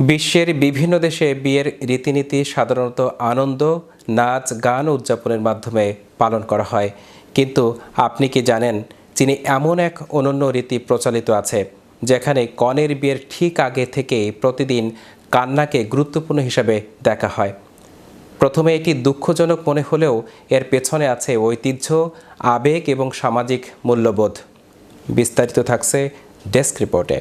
বিশ্বের বিভিন্ন দেশে বিয়ের রীতিনীতি সাধারণত আনন্দ, নাচ, গান ও উদযাপনের মাধ্যমে পালন করা হয়। কিন্তু আপনি কি জানেন, চীনে এমন এক অনন্য রীতি প্রচলিত আছে যেখানে কনের বিয়ের ঠিক আগে থেকেই প্রতিদিন কান্নাকে গুরুত্বপূর্ণ হিসাবে দেখা হয়। প্রথমে এটি দুঃখজনক মনে হলেও এর পেছনে আছে ঐতিহ্য, আবেগ এবং সামাজিক মূল্যবোধ। বিস্তারিত থাকছে ডেস্ক রিপোর্টে।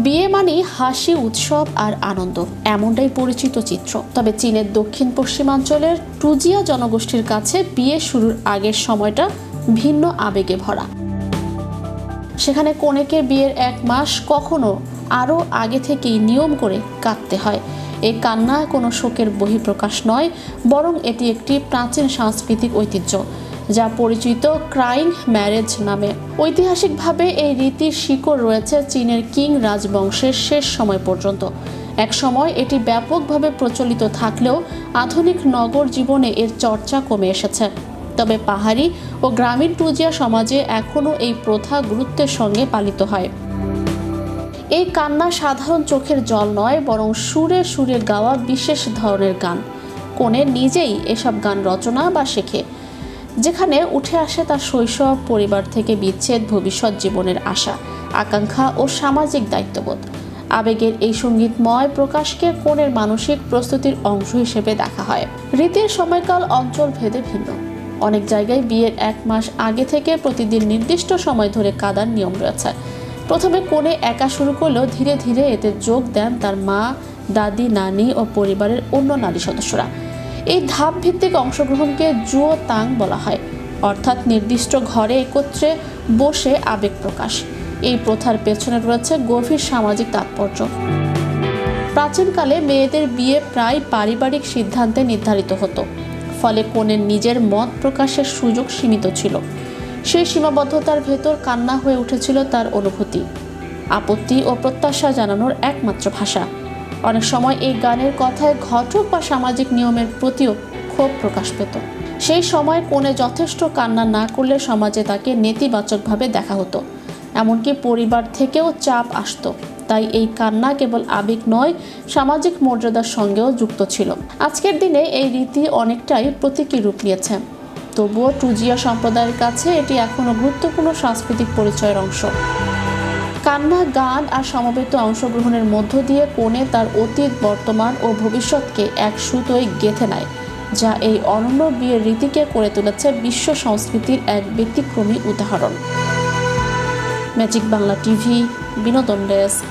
বিয়ে মানে হাসি, উৎসব আর আনন্দ, এমনটাই পরিচিত চিত্র। তবে চীনের দক্ষিণ পশ্চিমাঞ্চলের টুজিয়া জনগোষ্ঠীর কাছে বিয়ে শুরুর আগের সময়টা ভিন্ন আবেগে ভরা। সেখানে কনেকে বিয়ের 1 মাস, কখনো আরও আগে থেকেই নিয়ম করে কাঁদতে হয়। এই কান্না কোনো শোকের বহিঃপ্রকাশ নয়, বরং এটি একটি প্রাচীন সাংস্কৃতিক ঐতিহ্য যা পরিচিত ক্রাইং ম্যারেজ নামে। ঐতিহাসিকভাবে এই রীতির শিকড় রয়েছে চীনের কিং রাজবংশের শেষ সময় পর্যন্ত। এক সময় এটি ব্যাপকভাবে প্রচলিত থাকলেও আধুনিক নগর জীবনে এর চর্চা কমে এসেছে। তবে পাহাড়ি ও গ্রামীণ টুজিয়া সমাজে এখনও এই প্রথা গুরুত্বের সঙ্গে পালিত হয়। এই কান্না সাধারণ চোখের জল নয়, বরং সুরে সুরে গাওয়া বিশেষ ধরনের গান। কনে নিজেই এসব গান রচনা বা শেখে, যেখানে উঠে আসে তার শৈশব, পরিবার থেকে বিচ্ছেদ, ভবিষ্যৎ জীবনের আশা, আকাঙ্ক্ষা ও সামাজিক দায়িত্ববোধ। আবেগের এই সঙ্গীতময় প্রকাশকে কনের মানসিক প্রস্তুতির অংশ হিসেবে দেখা হয়। রীতির সময়কাল অঞ্চল ভেদে ভিন্ন। অনেক জায়গায় বিয়ের 1 মাস আগে থেকে প্রতিদিন নির্দিষ্ট সময় ধরে কাঁদার নিয়ম রয়েছে। প্রথমে কনে একা শুরু করলেও ধীরে ধীরে এতে যোগ দেন তার মা, দাদি, নানি ও পরিবারের অন্য নারী সদস্যরা। এই ধাপ ভিত্তিক অংশগ্রহণকে জুও তাং বলা হয়, অর্থাৎ নির্দিষ্ট ঘরে একত্রে বসে আবেগ প্রকাশ। এই প্রথার পেছনে রয়েছে গভীর সামাজিক তাৎপর্য। প্রাচীনকালে মেয়েদের বিয়ে প্রায় পারিবারিক সিদ্ধান্তে নির্ধারিত হতো, ফলে কনের নিজের মত প্রকাশের সুযোগ সীমিত ছিল। সেই সীমাবদ্ধতার ভেতর কান্না হয়ে উঠেছিল তার অনুভূতি, আপত্তি ও প্রত্যাশা জানানোর একমাত্র ভাষা। অনেক সময় এই গানের কথায় ঘটক বা সামাজিক নিয়মের প্রতিও ক্ষোভ প্রকাশ পেত। সেই সময় কনে যথেষ্ট কান্না না করলে সমাজে তাকে নেতিবাচকভাবে দেখা হতো, এমনকি পরিবার থেকেও চাপ আসতো। তাই এই কান্না কেবল আবেগ নয়, সামাজিক মর্যাদার সঙ্গেও যুক্ত ছিল। আজকের দিনে এই রীতি অনেকটাই প্রতীকী রূপ নিয়েছে, তবুও টুজিয়া সম্প্রদায়ের কাছে এটি এখনও গুরুত্বপূর্ণ সাংস্কৃতিক পরিচয়ের অংশ। কান্না, গান আর সমবেত অংশগ্রহণের মধ্য দিয়ে কনে তার অতীত, বর্তমান ও ভবিষ্যৎকে এক সুতোয় গেঁথে নেয়, যা এই অনন্য বিয়ের রীতিকে করে তুলেছে বিশ্ব সংস্কৃতির এক ব্যতিক্রমী উদাহরণ। ম্যাজিক বাংলা টিভি, বিনোদন ডেস্ক।